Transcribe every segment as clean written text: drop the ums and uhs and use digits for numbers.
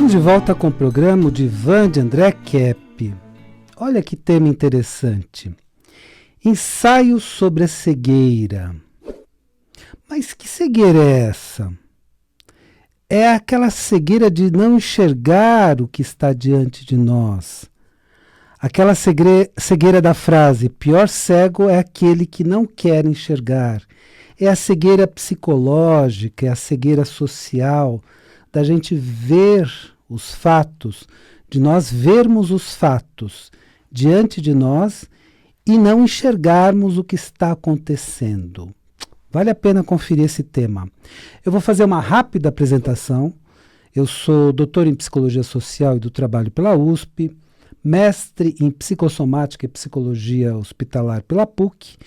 Estamos de volta com o programa Divã de André Kepp. Olha que tema interessante. Ensaio sobre a cegueira. Mas que cegueira é essa? É aquela cegueira de não enxergar o que está diante de nós. Aquela cegueira da frase, pior cego é aquele que não quer enxergar. É a cegueira psicológica, é a cegueira social, da gente ver os fatos, de nós vermos os fatos diante de nós e não enxergarmos o que está acontecendo. Vale a pena conferir esse tema. Eu vou fazer uma rápida apresentação. Eu sou doutor em Psicologia Social e do Trabalho pela USP, mestre em Psicossomática e Psicologia Hospitalar pela PUC,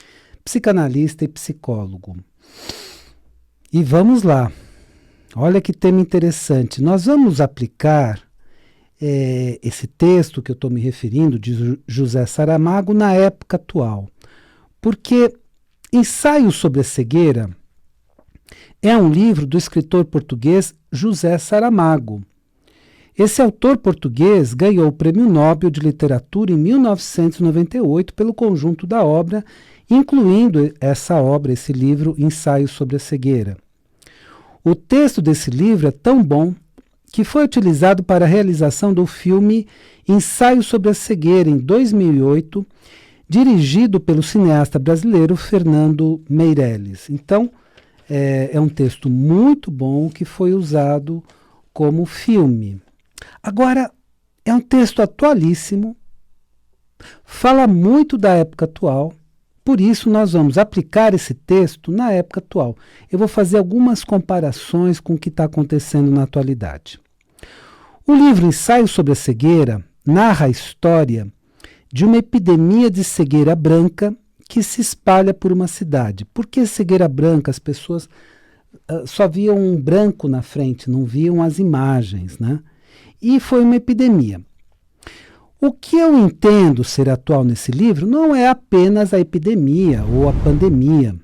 psicanalista e psicólogo. E vamos lá. Olha que tema interessante. Nós vamos aplicar esse texto que eu estou me referindo, de José Saramago, na época atual. Porque Ensaio sobre a Cegueira é um livro do escritor português José Saramago. Esse autor português ganhou o Prêmio Nobel de Literatura em 1998 pelo conjunto da obra, incluindo essa obra, esse livro, Ensaio sobre a Cegueira. O texto desse livro é tão bom que foi utilizado para a realização do filme Ensaio sobre a Cegueira, em 2008, dirigido pelo cineasta brasileiro Fernando Meirelles. Então, é um texto muito bom que foi usado como filme. Agora, é um texto atualíssimo, fala muito da época atual. Por isso, nós vamos aplicar esse texto na época atual. Eu vou fazer algumas comparações com o que está acontecendo na atualidade. O livro Ensaio sobre a Cegueira narra a história de uma epidemia de cegueira branca que se espalha por uma cidade. Por que cegueira branca? As pessoas só viam um branco na frente, não viam as imagens, né? E foi uma epidemia. O que eu entendo ser atual nesse livro não é apenas a epidemia ou a pandemia,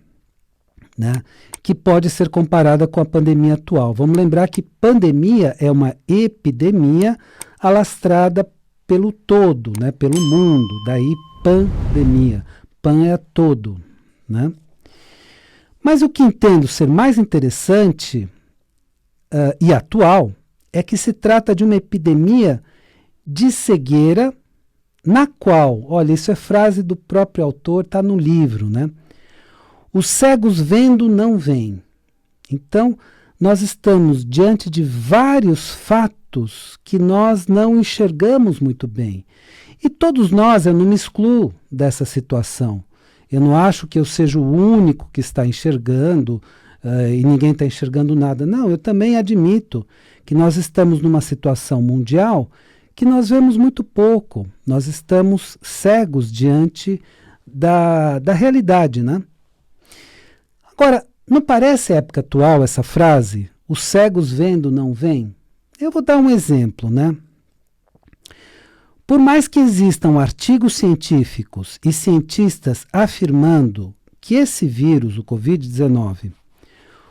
né, que pode ser comparada com a pandemia atual. Vamos lembrar que pandemia é uma epidemia alastrada pelo todo, né, pelo mundo, daí pandemia. Pan é todo, né? Mas o que entendo ser mais interessante e atual é que se trata de uma epidemia de cegueira, na qual, olha, isso é frase do próprio autor, está no livro, né? Os cegos vendo não veem. Então, nós estamos diante de vários fatos que nós não enxergamos muito bem. E todos nós, eu não me excluo dessa situação. Eu não acho que eu seja o único que está enxergando e ninguém está enxergando nada. Não, eu também admito que nós estamos numa situação mundial que nós vemos muito pouco, nós estamos cegos diante da realidade, né? Agora, não parece a época atual essa frase, os cegos vendo não veem? Eu vou dar um exemplo, né? Por mais que existam artigos científicos e cientistas afirmando que esse vírus, o Covid-19,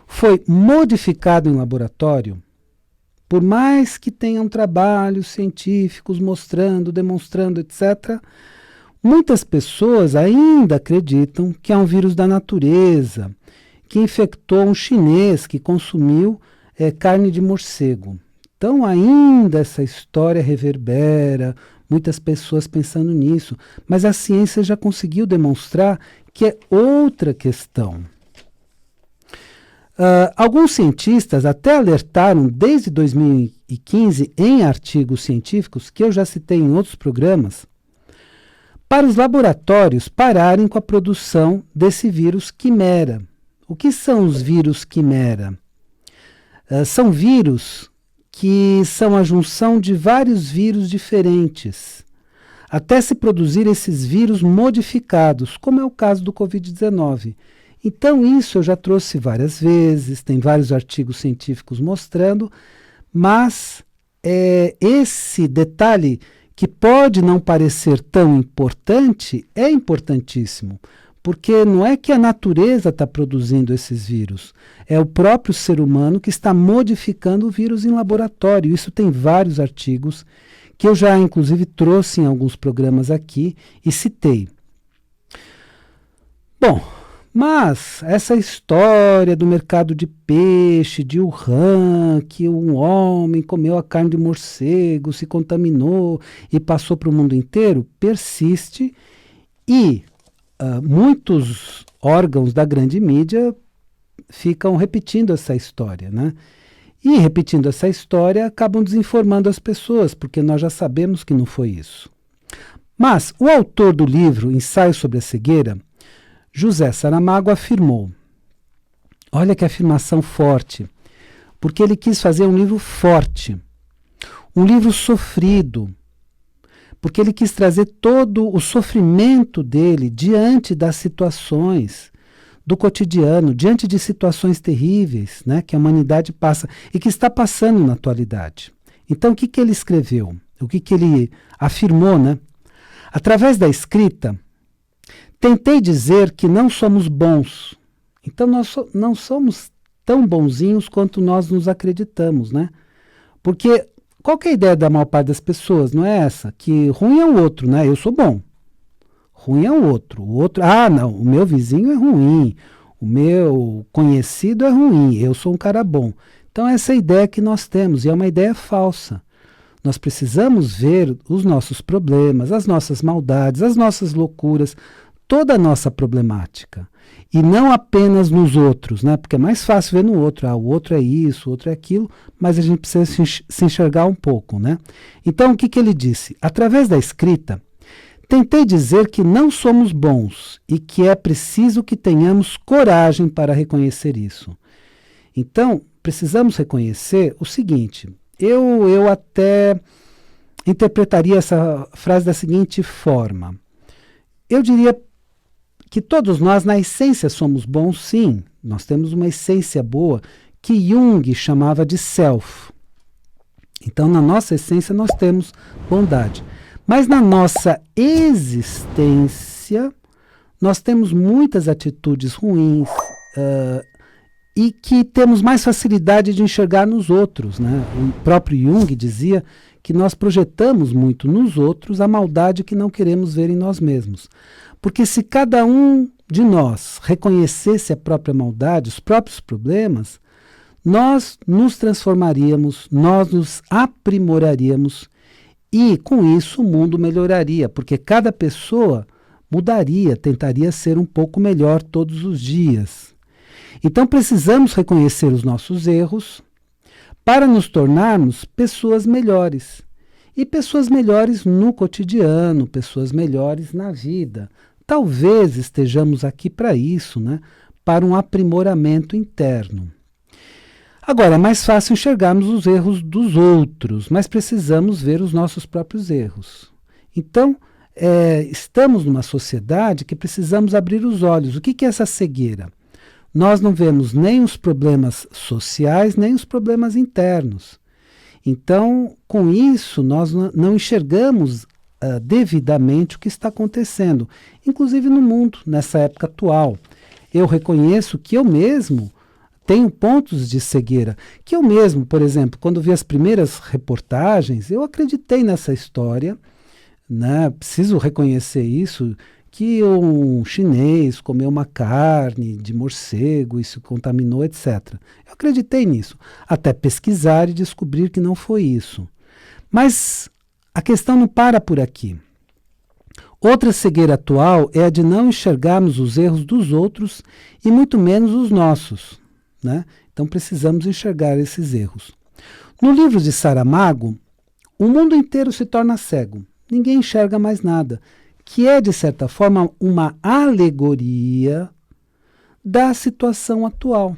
foi modificado em laboratório, por mais que tenham trabalhos científicos mostrando, demonstrando, etc., muitas pessoas ainda acreditam que é um vírus da natureza, que infectou um chinês que consumiu carne de morcego. Então ainda essa história reverbera, muitas pessoas pensando nisso, mas a ciência já conseguiu demonstrar que é outra questão. Alguns cientistas até alertaram desde 2015 em artigos científicos, que eu já citei em outros programas, para os laboratórios pararem com a produção desse vírus quimera. O que são os vírus quimera? São vírus que são a junção de vários vírus diferentes, até se produzir esses vírus modificados, como é o caso do Covid-19. Então isso eu já trouxe várias vezes, tem vários artigos científicos mostrando, mas esse detalhe que pode não parecer tão importante, é importantíssimo, porque não é que a natureza está produzindo esses vírus, é o próprio ser humano que está modificando o vírus em laboratório. Isso tem vários artigos que eu já, inclusive, trouxe em alguns programas aqui e citei. Bom, mas essa história do mercado de peixe, de Wuhan, que um homem comeu a carne de morcego, se contaminou e passou para o mundo inteiro, persiste e muitos órgãos da grande mídia ficam repetindo essa história, né? E repetindo essa história, acabam desinformando as pessoas, porque nós já sabemos que não foi isso. Mas o autor do livro Ensaio sobre a Cegueira, José Saramago, afirmou, olha que afirmação forte, porque ele quis fazer um livro forte, um livro sofrido, porque ele quis trazer todo o sofrimento dele diante das situações do cotidiano, diante de situações terríveis, né, que a humanidade passa e que está passando na atualidade. Então, o que ele escreveu? O que ele afirmou, né? Através da escrita, tentei dizer que não somos bons. Então, nós não somos tão bonzinhos quanto nós nos acreditamos, né? Porque qual que é a ideia da maior parte das pessoas? Não é essa? Que ruim é o outro, né? Eu sou bom. Ruim é o outro. O outro, não, o meu vizinho é ruim. O meu conhecido é ruim. Eu sou um cara bom. Então, essa é a ideia que nós temos, e é uma ideia falsa. Nós precisamos ver os nossos problemas, as nossas maldades, as nossas loucuras, toda a nossa problemática. E não apenas nos outros, né? Porque é mais fácil ver no outro. O outro é isso, o outro é aquilo, mas a gente precisa se enxergar um pouco, né? Então, o que ele disse? Através da escrita, tentei dizer que não somos bons e que é preciso que tenhamos coragem para reconhecer isso. Então, precisamos reconhecer o seguinte, eu até interpretaria essa frase da seguinte forma. Eu diria que todos nós, na essência, somos bons, sim. Nós temos uma essência boa que Jung chamava de self. Então, na nossa essência, nós temos bondade. Mas na nossa existência, nós temos muitas atitudes ruins e que temos mais facilidade de enxergar nos outros, né? O próprio Jung dizia que nós projetamos muito nos outros a maldade que não queremos ver em nós mesmos. Porque se cada um de nós reconhecesse a própria maldade, os próprios problemas, nós nos transformaríamos, nós nos aprimoraríamos e, com isso, o mundo melhoraria, porque cada pessoa mudaria, tentaria ser um pouco melhor todos os dias. Então, precisamos reconhecer os nossos erros para nos tornarmos pessoas melhores. E pessoas melhores no cotidiano, pessoas melhores na vida. Talvez estejamos aqui para isso, né? Para um aprimoramento interno. Agora, é mais fácil enxergarmos os erros dos outros, mas precisamos ver os nossos próprios erros. Então, estamos numa sociedade que precisamos abrir os olhos. O que é essa cegueira? Nós não vemos nem os problemas sociais, nem os problemas internos. Então, com isso, nós não enxergamos devidamente o que está acontecendo, inclusive no mundo, nessa época atual. Eu reconheço que eu mesmo tenho pontos de cegueira, que eu mesmo, por exemplo, quando vi as primeiras reportagens, eu acreditei nessa história, né? Preciso reconhecer isso, que um chinês comeu uma carne de morcego e se contaminou, etc. Eu acreditei nisso, até pesquisar e descobrir que não foi isso. Mas a questão não para por aqui. Outra cegueira atual é a de não enxergarmos os erros dos outros e muito menos os nossos, né? Então precisamos enxergar esses erros. No livro de Saramago, o mundo inteiro se torna cego. Ninguém enxerga mais nada, que é, de certa forma, uma alegoria da situação atual.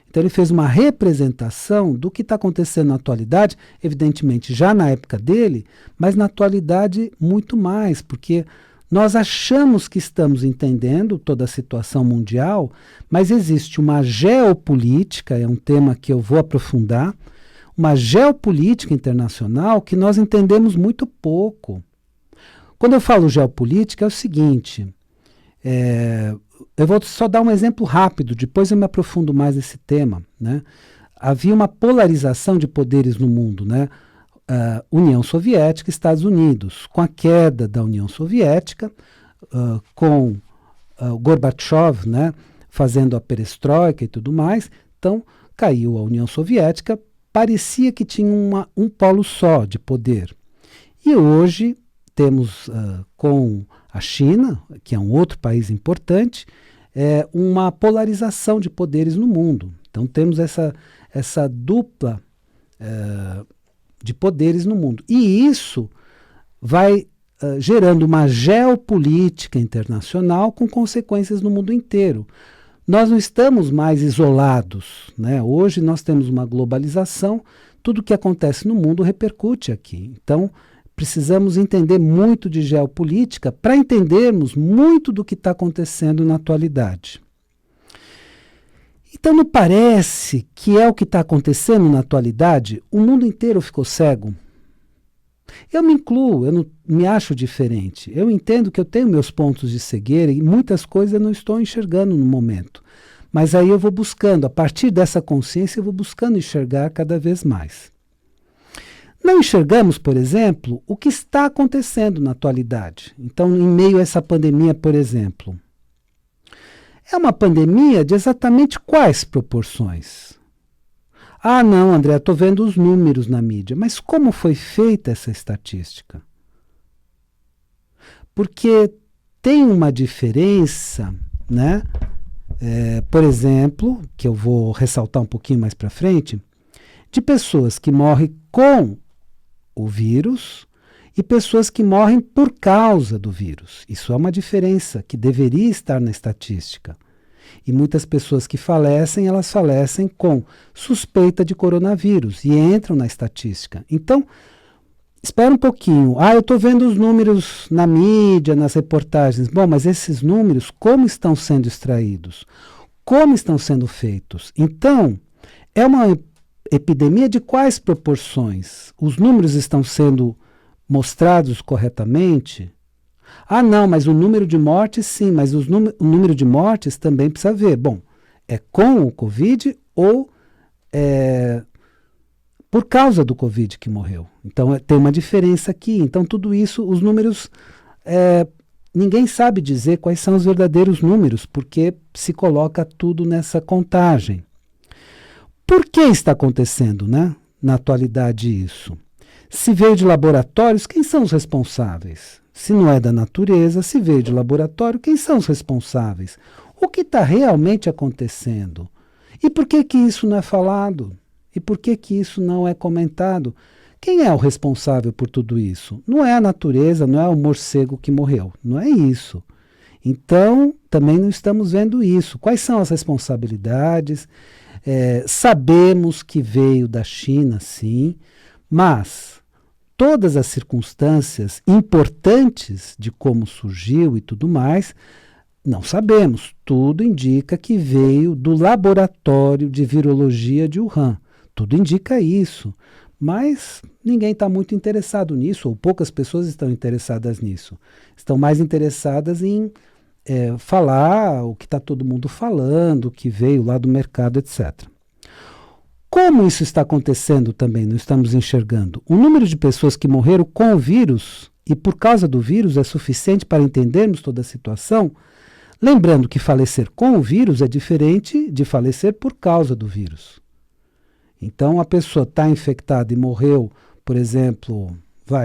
Então ele fez uma representação do que está acontecendo na atualidade, evidentemente já na época dele, mas na atualidade muito mais, porque nós achamos que estamos entendendo toda a situação mundial, mas existe uma geopolítica, é um tema que eu vou aprofundar, uma geopolítica internacional que nós entendemos muito pouco. Quando eu falo geopolítica é o seguinte, Eu vou só dar um exemplo rápido, depois eu me aprofundo mais nesse tema, né? Havia uma polarização de poderes no mundo, né? União Soviética e Estados Unidos. Com a queda da União Soviética, com Gorbachev, né, fazendo a perestroika e tudo mais, então caiu a União Soviética, parecia que tinha um polo só de poder. E hoje temos com a China, que é um outro país importante, uma polarização de poderes no mundo. Então temos essa dupla de poderes no mundo. E isso vai gerando uma geopolítica internacional com consequências no mundo inteiro. Nós não estamos mais isolados, né? Hoje nós temos uma globalização, tudo que acontece no mundo repercute aqui. Então, precisamos entender muito de geopolítica para entendermos muito do que está acontecendo na atualidade. Então, não parece que é o que está acontecendo na atualidade? O mundo inteiro ficou cego. Eu me incluo, eu não me acho diferente. Eu entendo que eu tenho meus pontos de cegueira e muitas coisas eu não estou enxergando no momento. Mas aí eu vou buscando, a partir dessa consciência, eu vou buscando enxergar cada vez mais. Não enxergamos, por exemplo, o que está acontecendo na atualidade. Então, em meio a essa pandemia, por exemplo, é uma pandemia de exatamente quais proporções? Ah, não, André, estou vendo os números na mídia. Mas como foi feita essa estatística? Porque tem uma diferença, né? Por exemplo, que eu vou ressaltar um pouquinho mais para frente, de pessoas que morrem com o vírus e pessoas que morrem por causa do vírus. Isso é uma diferença que deveria estar na estatística. E muitas pessoas que falecem, elas falecem com suspeita de coronavírus e entram na estatística. Então, espera um pouquinho. Eu estou vendo os números na mídia, nas reportagens. Bom, mas esses números, como estão sendo extraídos? Como estão sendo feitos? Então, é uma epidemia de quais proporções? Os números estão sendo mostrados corretamente? Não, mas o número de mortes, sim, mas o número de mortes também precisa ver. Bom, é com o Covid ou por causa do Covid que morreu? Então, tem uma diferença aqui. Então, tudo isso, os números, ninguém sabe dizer quais são os verdadeiros números, porque se coloca tudo nessa contagem. Por que está acontecendo, né, na atualidade isso? Se veio de laboratórios, quem são os responsáveis? Se não é da natureza, se veio de laboratório, quem são os responsáveis? O que está realmente acontecendo? E por que que isso não é falado? E por que que isso não é comentado? Quem é o responsável por tudo isso? Não é a natureza, não é o morcego que morreu. Não é isso. Então, também não estamos vendo isso. Quais são as responsabilidades? Sabemos que veio da China, sim, mas todas as circunstâncias importantes de como surgiu e tudo mais, não sabemos. Tudo indica que veio do laboratório de virologia de Wuhan. Tudo indica isso. Mas ninguém está muito interessado nisso, ou poucas pessoas estão interessadas nisso. Estão mais interessadas em falar o que está todo mundo falando, que veio lá do mercado, etc. Como isso está acontecendo também, não estamos enxergando? O número de pessoas que morreram com o vírus e por causa do vírus é suficiente para entendermos toda a situação? Lembrando que falecer com o vírus é diferente de falecer por causa do vírus. Então, a pessoa está infectada e morreu, por exemplo,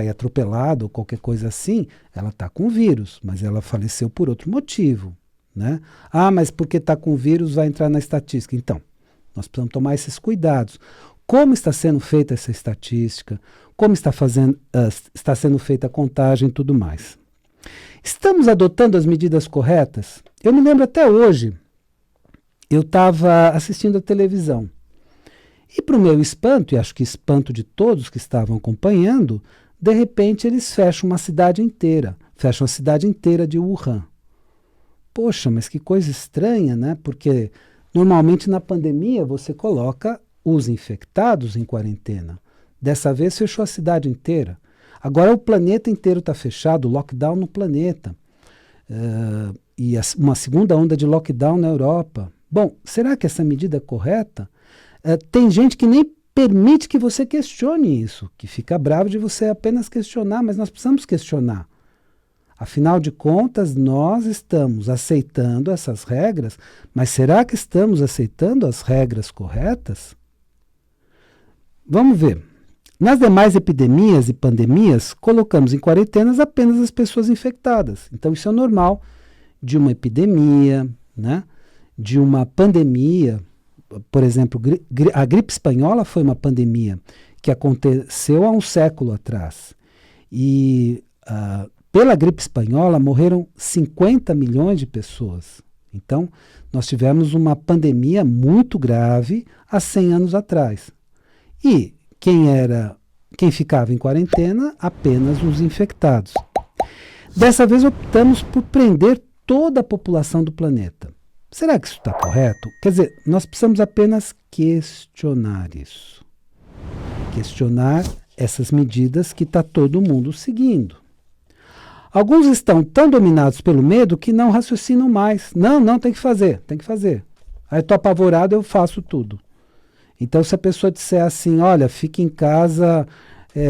atropelada ou qualquer coisa assim, ela está com o vírus, mas ela faleceu por outro motivo, né? Mas porque está com o vírus vai entrar na estatística. Então, nós precisamos tomar esses cuidados. Como está sendo feita essa estatística? Como está sendo feita a contagem e tudo mais? Estamos adotando as medidas corretas? Eu me lembro até hoje, eu estava assistindo a televisão. E para o meu espanto, e acho que espanto de todos que estavam acompanhando, de repente eles fecham uma cidade inteira. Fecham a cidade inteira de Wuhan. Poxa, mas que coisa estranha, né? Porque normalmente na pandemia você coloca os infectados em quarentena. Dessa vez fechou a cidade inteira. Agora o planeta inteiro está fechado, lockdown no planeta. uma segunda onda de lockdown na Europa. Bom, será que essa medida é correta? Tem gente que nem permite que você questione isso, que fica bravo de você apenas questionar, mas nós precisamos questionar. Afinal de contas, nós estamos aceitando essas regras, mas será que estamos aceitando as regras corretas? Vamos ver. Nas demais epidemias e pandemias, colocamos em quarentenas apenas as pessoas infectadas. Então, isso é normal de uma epidemia, né? De uma pandemia. Por exemplo, a gripe espanhola foi uma pandemia que aconteceu há um século atrás. E pela gripe espanhola morreram 50 milhões de pessoas. Então, nós tivemos uma pandemia muito grave há 100 anos atrás. E quem ficava em quarentena? Apenas os infectados. Dessa vez optamos por prender toda a população do planeta. Será que isso está correto? Quer dizer, nós precisamos apenas questionar isso. Questionar essas medidas que está todo mundo seguindo. Alguns estão tão dominados pelo medo que não raciocinam mais. Não, tem que fazer. Aí estou apavorado, eu faço tudo. Então, se a pessoa disser assim, olha, fique em casa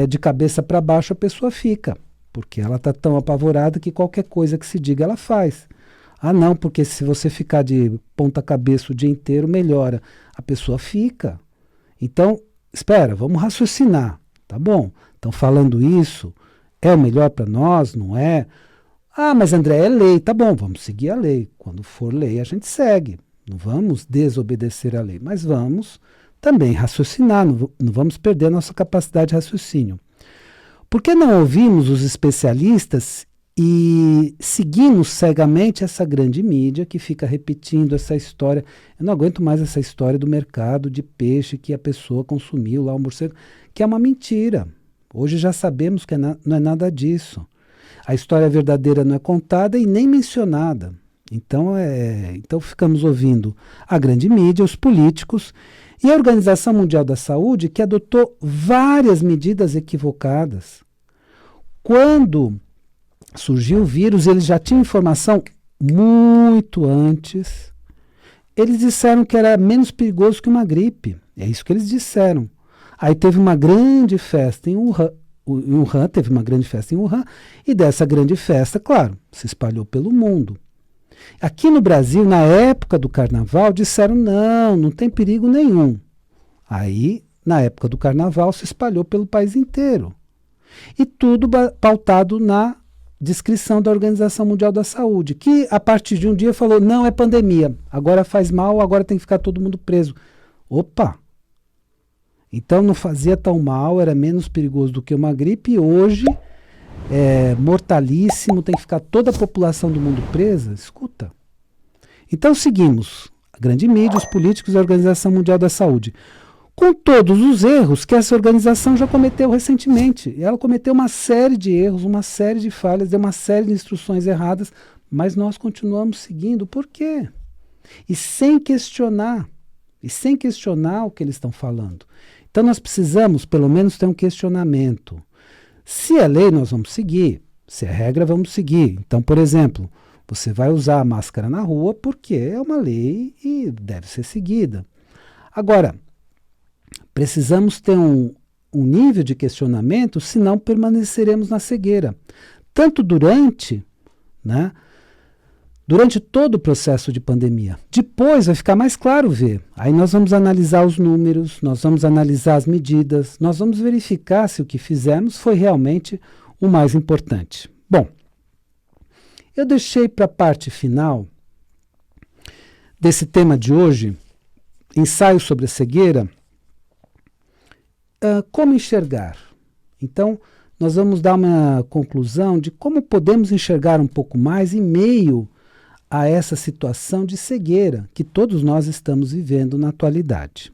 de cabeça para baixo, a pessoa fica. Porque ela está tão apavorada que qualquer coisa que se diga, ela faz. Ah, não, porque se você ficar de ponta cabeça o dia inteiro, melhora. A pessoa fica. Então, espera, vamos raciocinar. Tá bom, estão falando isso, é o melhor para nós, não é? Ah, mas André, é lei. Tá bom, vamos seguir a lei. Quando for lei, a gente segue. Não vamos desobedecer a lei, mas vamos também raciocinar, não vamos perder a nossa capacidade de raciocínio. Por que não ouvimos os especialistas e seguimos cegamente essa grande mídia que fica repetindo essa história? Eu não aguento mais essa história do mercado de peixe que a pessoa consumiu lá, o morcego, que é uma mentira. Hoje já sabemos que não é nada disso. A história verdadeira não é contada e nem mencionada. Então ficamos ouvindo a grande mídia, os políticos e a Organização Mundial da Saúde, que adotou várias medidas equivocadas. Quando surgiu o vírus, eles já tinham informação muito antes. Eles disseram que era menos perigoso que uma gripe. É isso que eles disseram. Aí teve uma grande festa em Wuhan. Teve uma grande festa em Wuhan, e dessa grande festa, claro, se espalhou pelo mundo. Aqui no Brasil, na época do carnaval, disseram não tem perigo nenhum. Aí, na época do carnaval, se espalhou pelo país inteiro. E tudo pautado na descrição da Organização Mundial da Saúde, que a partir de um dia falou, não é pandemia, agora faz mal, agora tem que ficar todo mundo preso. Opa! Então não fazia tão mal, era menos perigoso do que uma gripe, e hoje é mortalíssimo, tem que ficar toda a população do mundo presa? Escuta. Então seguimos a grande mídia, os políticos e a Organização Mundial da Saúde, com todos os erros que essa organização já cometeu recentemente. Ela cometeu uma série de erros, uma série de falhas, deu uma série de instruções erradas, mas nós continuamos seguindo. Por quê? E sem questionar o que eles estão falando. Então nós precisamos, pelo menos, ter um questionamento. Se é lei, nós vamos seguir. Se é regra, vamos seguir. Então, por exemplo, você vai usar a máscara na rua porque é uma lei e deve ser seguida. Agora, precisamos ter um nível de questionamento, senão permaneceremos na cegueira. Tanto durante todo o processo de pandemia. Depois vai ficar mais claro ver. Aí nós vamos analisar os números, nós vamos analisar as medidas, nós vamos verificar se o que fizemos foi realmente o mais importante. Bom, eu deixei para a parte final desse tema de hoje, ensaio sobre a cegueira, como enxergar. Então, nós vamos dar uma conclusão de como podemos enxergar um pouco mais em meio a essa situação de cegueira que todos nós estamos vivendo na atualidade.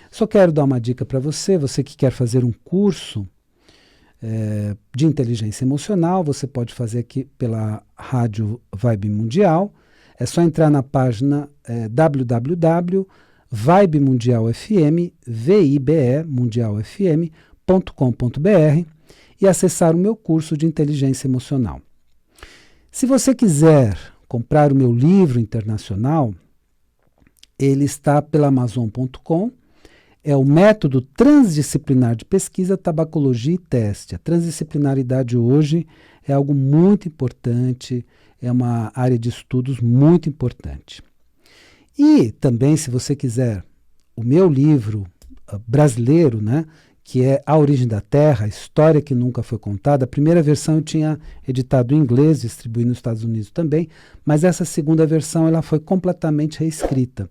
Só quero dar uma dica para você que quer fazer um curso de inteligência emocional, você pode fazer aqui pela Rádio Vibe Mundial. É só entrar na página www.vibemundialfm.com.br e acessar o meu curso de inteligência emocional. Se você quiser comprar o meu livro internacional, ele está pela Amazon.com. É o método transdisciplinar de pesquisa, tabacologia e teste. A transdisciplinaridade hoje é algo muito importante, é uma área de estudos muito importante. E também, se você quiser, o meu livro brasileiro, né, que é A Origem da Terra, a História que Nunca Foi Contada. A primeira versão eu tinha editado em inglês, distribuí nos Estados Unidos também, mas essa segunda versão ela foi completamente reescrita,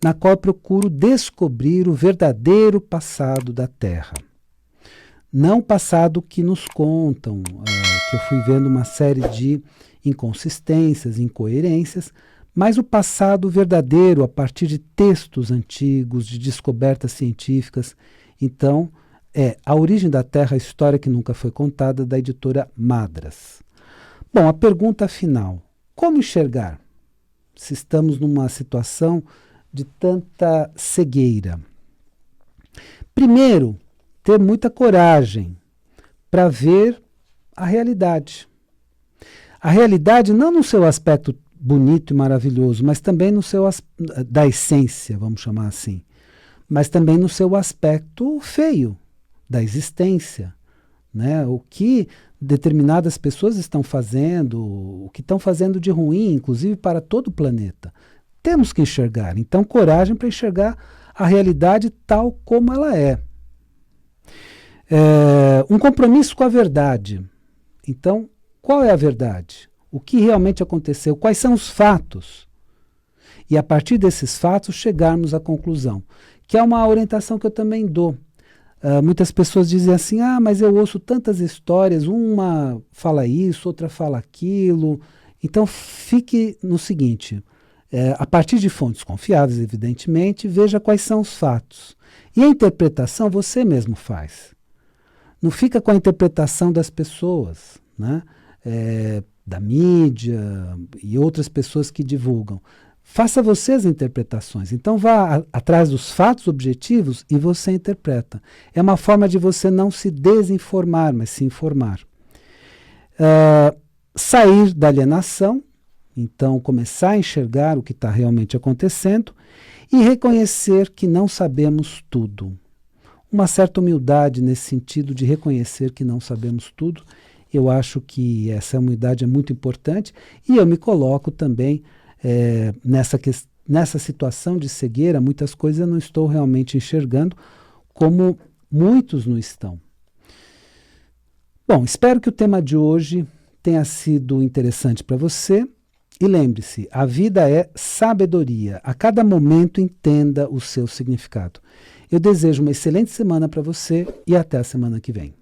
na qual eu procuro descobrir o verdadeiro passado da Terra. Não o passado que nos contam, que eu fui vendo uma série de inconsistências, incoerências, mas o passado verdadeiro a partir de textos antigos, de descobertas científicas. Então, é A Origem da Terra, a História que Nunca Foi Contada, da editora Madras. Bom, a pergunta final: como enxergar se estamos numa situação de tanta cegueira? Primeiro, ter muita coragem para ver a realidade. A realidade não no seu aspecto bonito e maravilhoso, mas também no seu da essência, vamos chamar assim, mas também no seu aspecto feio da existência, né? O que determinadas pessoas estão fazendo, o que estão fazendo de ruim, inclusive para todo o planeta. Temos que enxergar, então coragem para enxergar a realidade tal como ela é. Um compromisso com a verdade. Então, qual é a verdade? O que realmente aconteceu? Quais são os fatos? E a partir desses fatos chegarmos à conclusão, que é uma orientação que eu também dou. Muitas pessoas dizem assim, mas eu ouço tantas histórias, uma fala isso, outra fala aquilo. Então fique no seguinte, a partir de fontes confiáveis, evidentemente, veja quais são os fatos. E a interpretação você mesmo faz. Não fica com a interpretação das pessoas, né? Da mídia e outras pessoas que divulgam. Faça você as interpretações. Então vá atrás dos fatos objetivos e você interpreta. É uma forma de você não se desinformar, mas se informar. Sair da alienação, então começar a enxergar o que está realmente acontecendo e reconhecer que não sabemos tudo. Uma certa humildade nesse sentido de reconhecer que não sabemos tudo. Eu acho que essa humildade é muito importante e eu me coloco também nessa situação de cegueira. Muitas coisas eu não estou realmente enxergando, como muitos não estão. Bom, espero que o tema de hoje tenha sido interessante para você. E lembre-se, a vida é sabedoria. A cada momento entenda o seu significado. Eu desejo uma excelente semana para você e até a semana que vem.